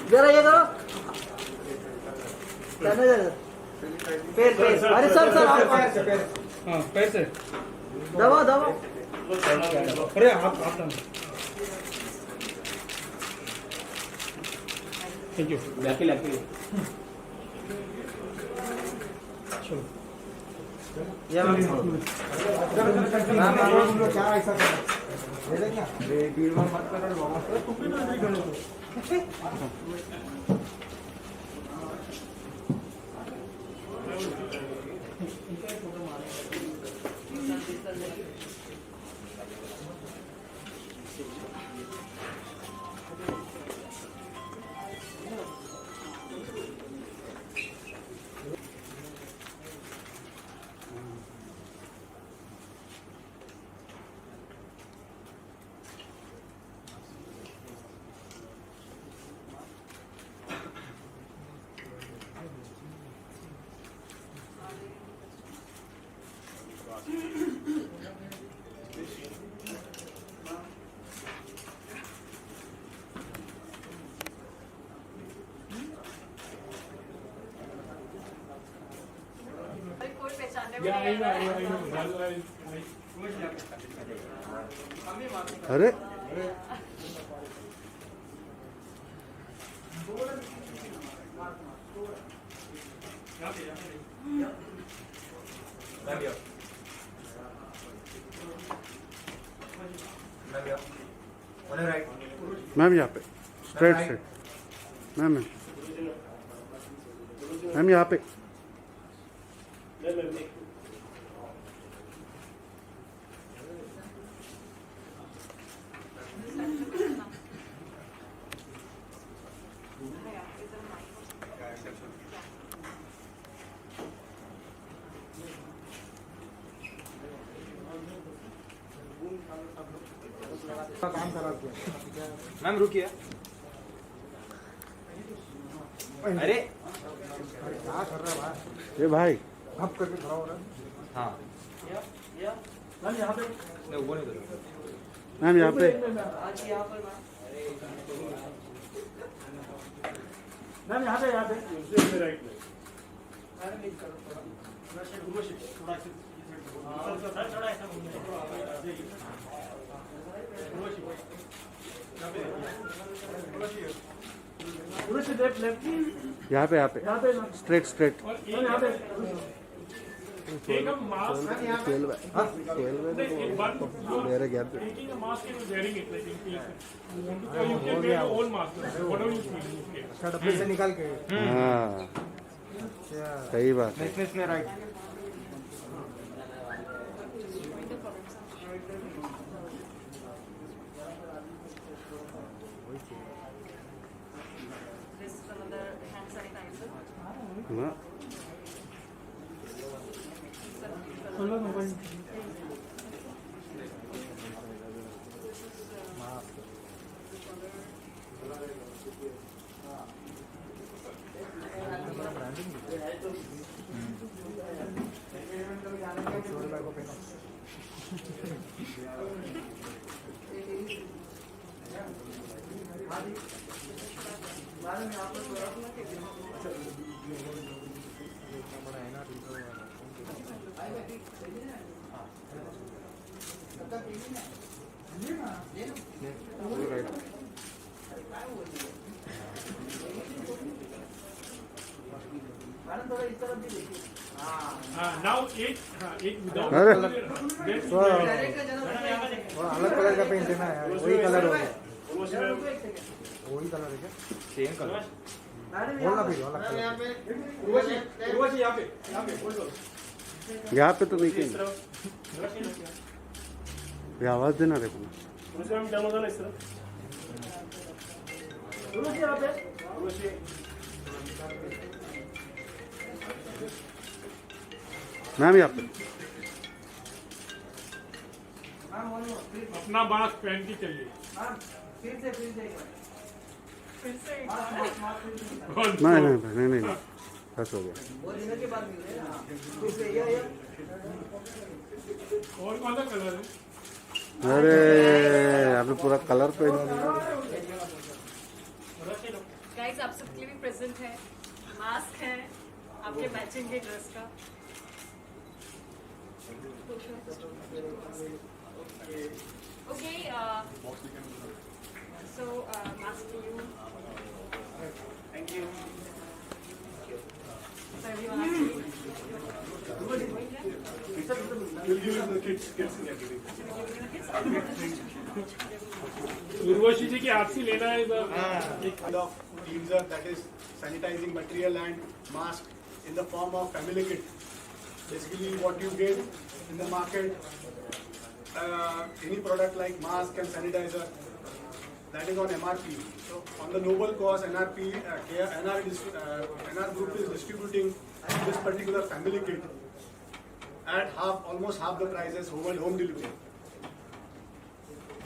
जरा ये करो पैर पैर अरे सर सर हाँ पैर से दबा दबा अरे हाथ हाथ थैंक यू लकी लकी चलो ये मैम क्या ऐसा कर ये देखना ये भीड़ में मत करो बाबा अरे मैम यहाँ पे स्ट्रेट स्ट्रेट मैम मैम यहाँ पे काम करा दिया मैम रुकिए अरे क्या कर रहा है भाई ये भाई हप करके खड़ा हो रहा है हाँ मैम यहाँ पे नहीं वो नहीं करो मैम यहाँ पे मैम यहाँ पे राइट में यहाँ पे स्ट्रेट स्ट्रेट मेरे गैप अच्छा डब्बे से निकाल के हाँ सही बात है इसमें राइट हाँ now एक without अरे अलग कलर का पेंट है ना यार वही कलर हो गया वही कलर है क्या सेम कलर बोलना भी अलग कलर यहाँ पे तो नहीं कहीं ये आवाज देना देखो ना मैम यहाँ पे अपना बांस पहन के चलिए नहीं बस हो गया और कौन सा कलर है अरे पूरा कलर पे गाइस आप सबके लिए भी प्रेजेंट है, मास्क है आपके मैचिंग के ड्रेस का। Okay so mask to you. Thank you. So everyone actually We'll give it the kids in everything. Urvashi ji की आपसे लेना है इधर। kind of cleanser, that is sanitizing material and mask in the form of family kit. Basically what you get in the market, any product like mask and sanitizer, that is on MRP. So on the noble cause, NR Group is distributing this particular family kit at almost half the prices over home delivery.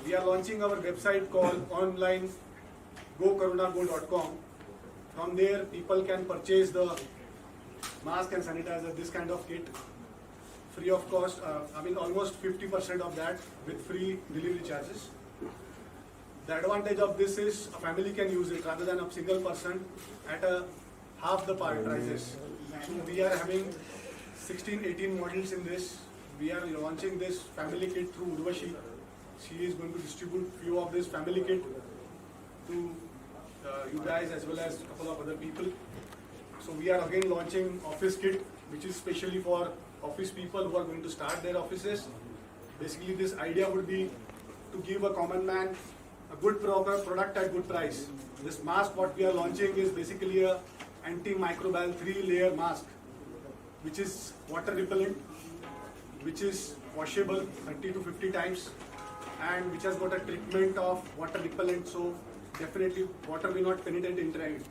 We are launching our website called online gokarunago.com. From there, people can purchase the mask and sanitizer, this kind of kit, free of cost. Almost 50% of that with free delivery charges. The advantage of this is a family can use it rather than a single person at half the prices. So we are having 16-18 models in this. We are launching this family kit through Urvashi. She is going to distribute few of this family kit to you guys as well as a couple of other people. So we are again launching office kit, which is specially for office people who are going to start their offices. Basically this idea would be to give a common man a good product at good price. This mask what we are launching is basically a antimicrobial 3-layer mask, which is water repellent, which is washable 30 to 50 times, and which has got a treatment of water repellent, so definitely water will not penetrate into it,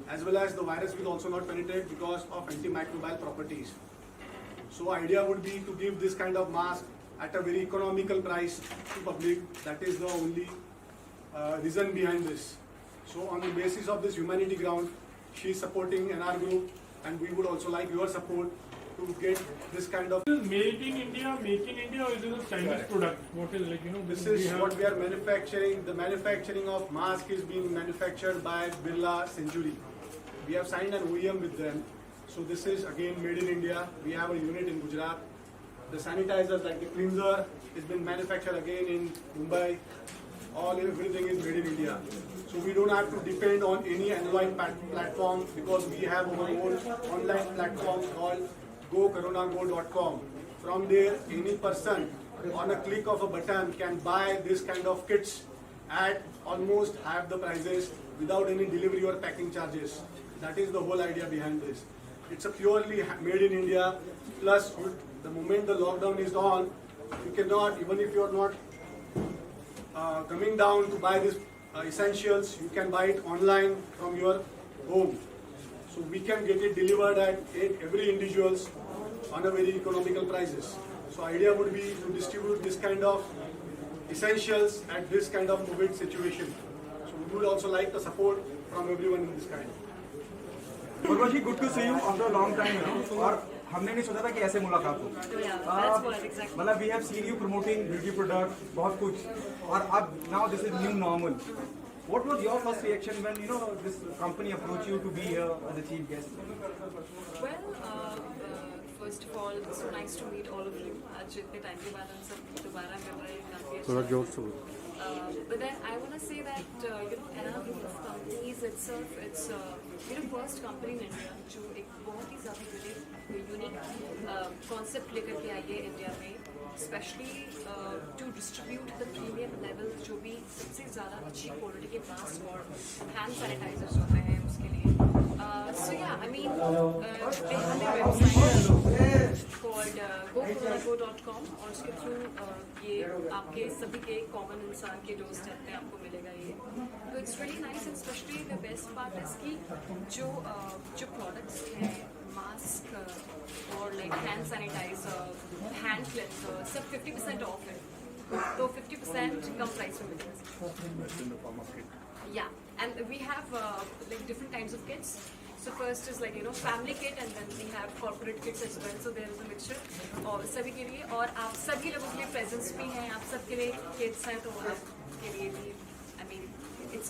as well as the virus will also not penetrate because of antimicrobial properties. So idea would be to give this kind of mask at a very economical price to public. That is the only reason behind this. So on the basis of this humanity ground, she is supporting NR Group, and we would also like your support to get this kind of. Made in India, make in India, or is it a Chinese product? What is This is what we are manufacturing. The manufacturing of mask is being manufactured by Birla Century. We have signed an OEM with them. So this is again made in India. We have a unit in Gujarat. The sanitizers like the cleanser is been manufactured again in Mumbai. Everything is made in India. So we don't have to depend on any online platform because we have our own online platform called gokarunago.com. From there, any person on a click of a button can buy this kind of kits at almost half the prices without any delivery or packing charges. That is the whole idea behind this. It's a purely made in India. Plus, the moment the lockdown is on, you cannot, even if you are not coming down to buy these essentials, you can buy it online from your home. So we can get it delivered at every individual's on a very economical prices. So idea would be to distribute this kind of essentials at this kind of COVID situation. So we would also like the support from everyone in this kind. Urvashi, good to see you after long time, और हमने नहीं सोचा था कि ऐसे मुलाकात हो। मतलब we have seen you promoting beauty product, बहुत कुछ, और अब now this is new normal. What was your first reaction when this company approached you to be here as a chief guest? Well, first of all, it's so nice to meet all of you. आज इतने time के बाद हम सब दोबारा मिल रहे हैं, काफी अच्छा थोड़ा है। जोर से बोलो। But then I want to say that NR Group of companies itself, it's first company in India जो एक बहुत ही ज़्यादा यूनिक कॉन्सेप्ट लेकर के आई है इंडिया में, specially to distribute the premium level जो भी सबसे ज़्यादा अच्छी क्वालिटी के मास्क और हैंड सैनिटाइजर्स होते हैं उसके लिए। So yeah, I mean, they have a website called gokarunago.com, और उसके थ्रू ये आपके सभी के कॉमन इंसान के डोर स्टेप पे आपको मिलेगा ये। तो it's really nice, and specially the best part is कि जो प्रोडक्ट्स हैं, मास्क और like hand sanitiser, hand cleanser, सब 50% ऑफ है, तो 50% कम प्राइस में मिलेगा। Yeah, and we have like different kinds of kits. So first is like family kit, and then we have corporate kits as well. So there is a mixture और सभी के लिए, और आप सभी लोगों के लिए प्रेजेंट्स भी हैं, आप सबके लिए किट्स हैं, तो आपके लिए भी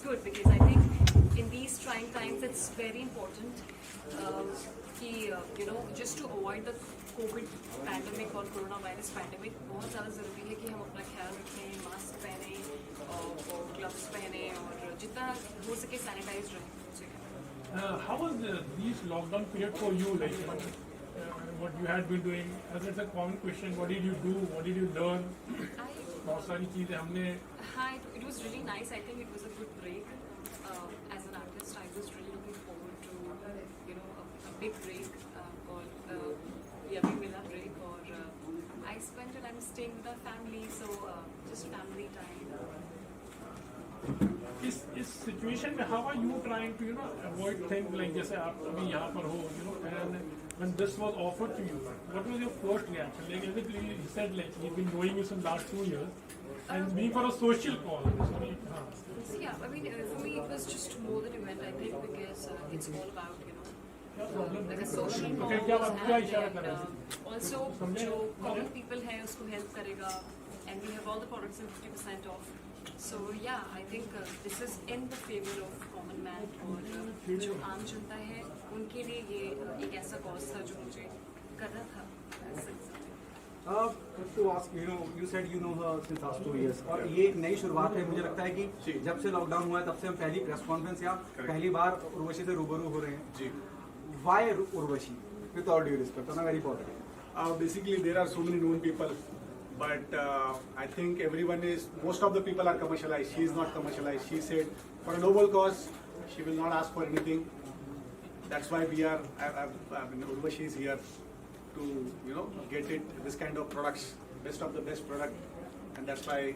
good because I think in these trying times it's very important कि you know just to avoid the COVID pandemic और coronavirus pandemic बहुत ज़्यादा ज़रूरी है कि हम अपना ख्याल रखें, मास्क पहने और ग्लव्स पहने और जितना हो सके सैनिटाइज रहें. How was these lockdown period for you? Like what you had been doing? As it's a common question, what did you do? What did you learn? बहुत सारी चीजें हमने. Hi, it was really nice. I think it was a good break. As an artist, I was really looking forward to, you know, a big break or Yavi Mila break. Or I spent it. I'm staying with our family, so just family time. इस situation में how are you trying to avoid things like जैसे आप अभी यहाँ पर हो and when this was offered to you, what was your first reaction? Like basically you said like you've been knowing you since last 2 years and being for a social cause. So yeah, I mean for me it was just more than an event. I think because it's all about like a social cause and also जो common people है उसको help करेगा and we have all the products in 50% off. So yeah, I think this is in the favor of common man और जो आम जनता है उनके लिए ये एक ऐसा कॉज था जो मुझे करना था. To ask, you said you know her since last 2 years और ये एक नई शुरुआत है. मुझे लगता है कि जब से लॉकडाउन हुआ है तब से हम पहली प्रेस कॉन्फ्रेंस या पहली बार उर्वशी से रूबरू हो रहे हैं. जी. Why Urvashi? With all due respect, on a very positive. Basically, there are so many known people, but I think most of the people are commercialized. She is not commercialized. She said, for a noble cause, she will not ask for anything. That's why Urvashi is here to, get this kind of products, best of the best product, and that's why.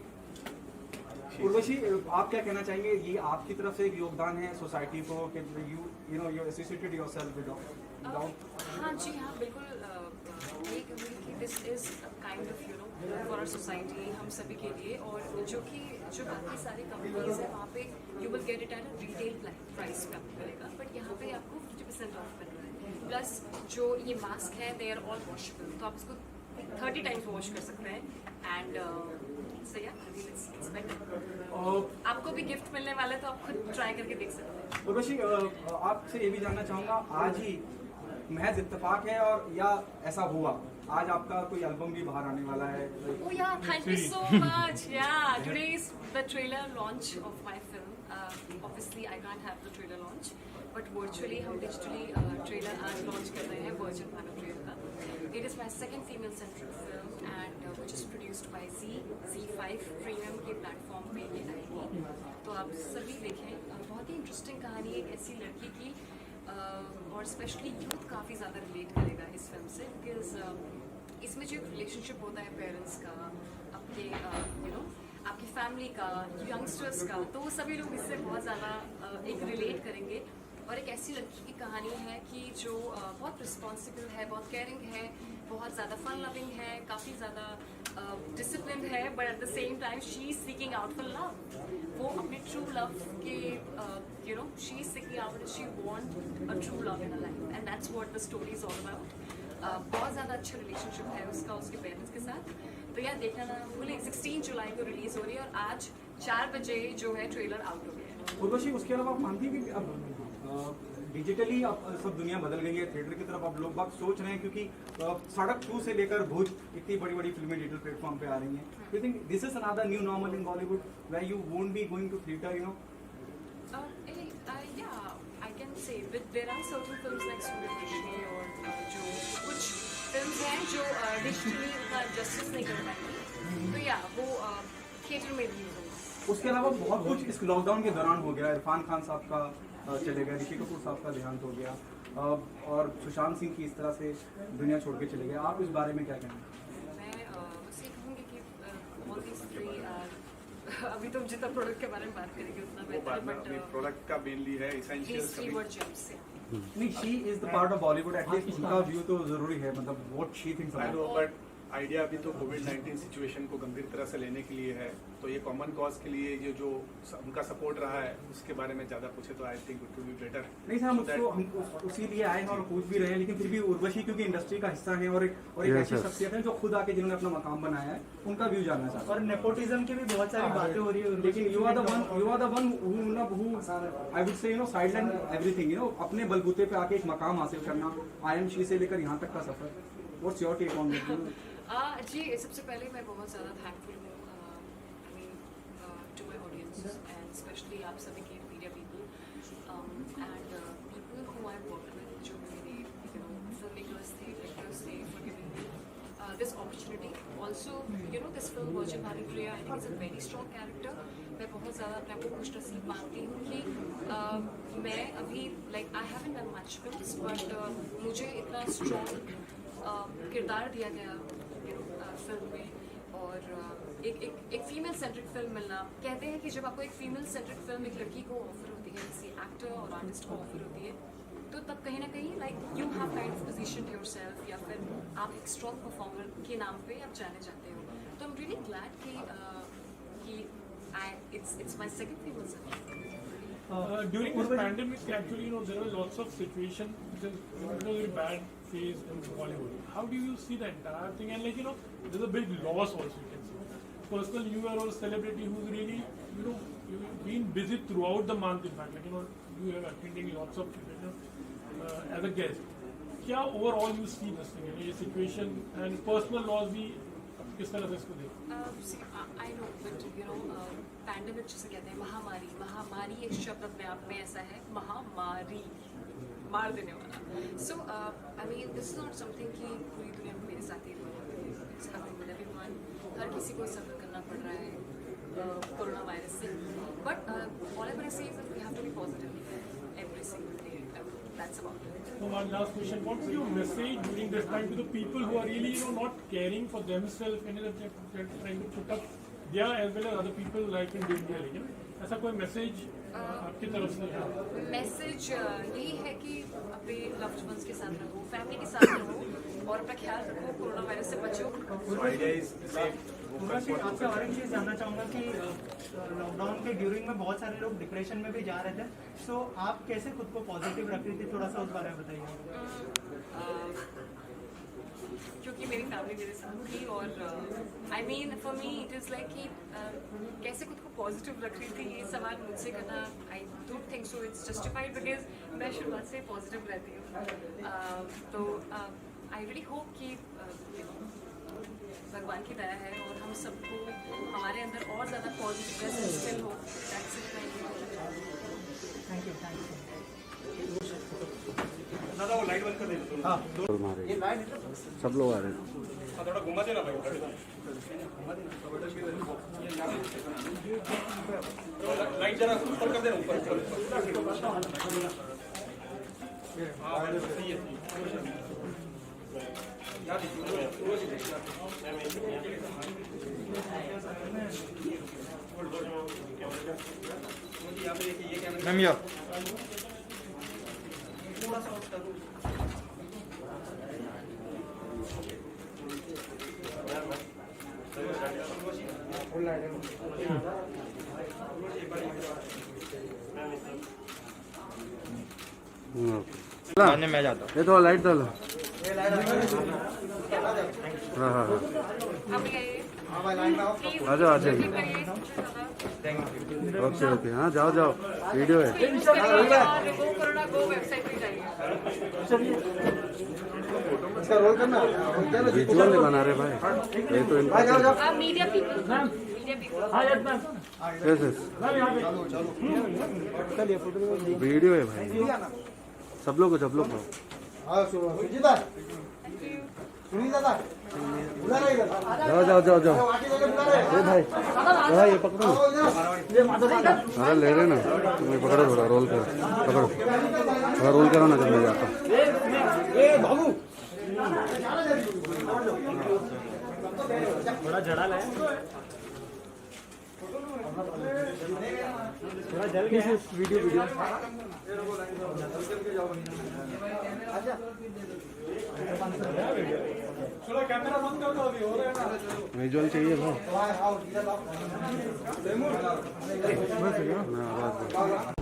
Urvashi, आप क्या कहना चाहेंगे? ये आपकी तरफ से एक योगदान है सोसाइटी को कि you associated yourself with हाँ जी हाँ बिल्कुल. ये कहूँगी कि this is kind of for our society, हम सभी के लिए. और जो बाकी सारी कंपनीज है वहाँ पे you will get it at a retail price पे आपको मिलेगा, बट यहाँ पे आपको 50% ऑफ मिल रहा है. प्लस जो ये मास्क है दे आर ऑल वॉशेबल, तो आप इसको 30 टाइम्स वॉश कर सकते हैं. एंड सो या इट्स बेटर. आपको भी गिफ्ट मिलने वाला है तो आप खुद ट्राई करके देख सकते हैं. उर्वशी, आपसे ये भी जानना चाहूँगा, आज ही महज इत्तेफाक है और या ऐसा हुआ आज आपका कोई एल्बम भी बाहर आने वाला है? Oh yeah, thank you so much. Yeah, today is the trailer launch of my film. Obviously, I can't have the trailer launch, but virtually हम digitally trailer आज launch कर रहे हैं Virgin Panoplia का. It is my second female-centric film and which is produced by Z5 Premium के platform पे ये आएगी. तो आप सभी देखें. बहुत ही इंटरेस्टिंग कहानी, एक ऐसी लड़की की और स्पेशली यूथ काफ़ी ज़्यादा रिलेट करेगा इस फिल्म से, बिकॉज इसमें जो रिलेशनशिप होता है पेरेंट्स का, आपके आपकी फैमिली का, यंगस्टर्स का, तो वो सभी लोग इससे बहुत ज़्यादा एक रिलेट करेंगे. और एक ऐसी लड़की की कहानी है कि जो बहुत रिस्पॉन्सिबल है, बहुत केयरिंग है, बहुत ज़्यादा फन लविंग है, काफ़ी ज़्यादा डिसिप्लिन है, but at the same time she is seeking out for love. वो अपने ट्रू लव के she is seeking out, she want a true love in a life, and that's what the story is all about. बहुत ज़्यादा अच्छा relationship है उसका उसके parents के साथ. तो यार देखना ना भूलें. 16 जुलाई को रिलीज हो रही है और आज 4 बजे जो है ट्रेलर आउट हो गया है. उर्वशी, उसके अलावा आप मानती हैं कि अब डिजिटली अब सब दुनिया बदल गई है, थिएटर की तरफ अब लोग बात सोच रहे हैं, क्योंकि सड़क 2 से लेकर भूज इतनी बड़ी बड़ी फिल्में डिजिटल प्लेटफॉर्म पे आ रही हैं. You think this is another new normal in Bollywood where you won't be going to theatre, Yeah, I can say that there are certain films like Suryavanshi और जो कुछ फिल्म्स हैं जो डिजिटली उतना जस्टिस नहीं कर पाएंगी, तो या वो थिएटर में रिलीज होगा. उसके अलावा बहुत कुछ इस लॉकडाउन के दौरान हो गया. इरफान खान साहब का चले गए, ऋषि कपूर साहब का देहांत हो गया, और सुशांत सिंह की इस तरह से दुनिया छोड़ के चले गए. आप इस बारे में क्या कहेंगे? मैं बस ये कहूँगी कि ऑल दीज थ्री अभी तो जितना प्रोडक्ट के बारे में बात करेंगे उतना बेहतर, बट प्रोडक्ट का मेनली है these three essential. were gems. नहीं, she is the part of Bollywood, at least उनका व्यू तो जरूरी है, मतलब what she thinks I about. know, but idea अभी तो कोविड-19 सिचुएशन को गंभीर तरह से लेने के लिए है, तो ये कॉमन कॉज के लिए ये जो उनका सपोर्ट रहा है उसके बारे में ज़्यादा पूछे तो I think it will be better. नहीं सर, हम उसको उसी लिए आए हैं और पूछ भी रहे हैं, लेकिन फिर भी उर्वशी क्योंकि इंडस्ट्री का हिस्सा है और एक ऐसी शख्सियत है जो खुद आके जिन्होंने अपना मकाम बनाया है, उनका व्यू जानना चाहता हूं। और नेपोटिज्म की भी बहुत सारी बातें हो रही है, लेकिन you are the one who I would say sideline everything, अपने बलबूते पे आके एक मकाम हासिल करना, IMC से लेकर यहाँ तक का सफर। What's your take on this? जी, सबसे पहले मैं बहुत ज़्यादा थैंकफुल हूँ I mean to my audience and specially आप सभी के media people and people who I work with, जो मेरे फिल्म मेकर्स थे, डायरेक्टर्स थे, for giving me this opportunity. Also this film virgin Bhanupriya I think is a very strong character. मैं बहुत ज़्यादा अपने आप को खुशनसीब मानती हूँ कि मैं अभी I haven't done much films, but मुझे इतना स्ट्रॉन्ग किरदार दिया गया फिल्म में, और एक फीमेल सेंट्रिक फिल्म मिलना। कहते हैं कि जब आपको एक फीमेल सेंट्रिक फिल्म एक लड़की को ऑफर होती है, किसी एक्टर और आर्टिस्ट को ऑफर होती है, तो तब कहीं ना कहीं you have kind of position yourself, या फिर आप एक स्ट्रॉन्ग परफॉर्मर के नाम पे आप जाने जाते हो। तो आई एम रियली ग्लैड कि it's my second female series. During this pandemic, actually, there were lots of situations which is very bad phase in Bollywood. How do you see the entire thing? And there's a big loss also. You can see. Personally, you are a celebrity who's really, you've been busy throughout the month. In fact, you have attending lots of as a guest. क्या overall you see this thing? ये situation and personal loss भी किस तरह से इसको देखते? I know, but pandemic जिसे कहते हैं, महामारी एक शब्द अपने आप में ऐसा है, महामारी, मार देने वाला। So I mean this is not something कि पूरी दुनिया में मेरे साथ ही इट्स हैपनिंग विद एवरीवन। हर किसी को सफ़र करना पड़ रहा है कोरोना वायरस से, but all I want to say is that we have to be positive every single day. That's about it. So one last question: what's your message during this time to the people who are really, not caring for themselves and they're trying to put up there as well as other people like in India? ऐसा कोई message आपकी तरफ से? Message यही है कि अपने loved ones के साथ रहो, फैमिली के साथ रहो और अपना ख्याल रखो, कोरोना वायरस से बचो। आपसे और एक चीज़ जानना चाहूँगा कि लॉकडाउन के ड्यूरिंग में बहुत सारे लोग डिप्रेशन में भी जा रहे थे, सो आप कैसे खुद को पॉजिटिव रख रही थी, थोड़ा सा उस बारे में बताइए। क्योंकि मेरी फैमिली मेरे साथ थी, और I mean for me it is like कि कैसे खुद को पॉजिटिव रख रही थी, ये सवाल मुझसे करना I don't think so it's justified, because मैं शुरुआत से पॉजिटिव रहती हूँ। तो आई रियली होप कि भगवान की दया है और हम सबको हमारे अंदर और ज़्यादा पॉजिटिव इंस्टिल हो। Thank you. दादा वो लाइट बंद कर दे। हाँ, सब लोग आ रहे हैं। थोड़ा घुमा देना भाई, लाइट जरा ऊपर कर देना, ऊपर। मैम या मैं जाता हूँ। ये तो लाइट डालो। हाँ हाँ हाँ, आ जाओ आ जाइए। ओके ओके, हाँ जाओ जाओ, वीडियो है। कोरोना गो वेबसाइट पे जाइए। विजुअल नहीं बना रहे भाई, ये तो इनका मीडिया पीपल वीडियो है भाई, सब लोग को जाओ जाओ जाओ जाओ। ये भाई ये पकड़ो, अरे ले रहे ना, तुम्हें पकड़ो, थोड़ा रोल करो, पकड़ो थोड़ा रोल करो ना, जब मैं जाता थोड़ा जड़ा लाए, थोड़ा जल गया। वीडियो चलो कैमरा बंद कर दो अभी हो रहा है ना विजुअल चाहिए भाई आओ इधर आओ ना, आवाज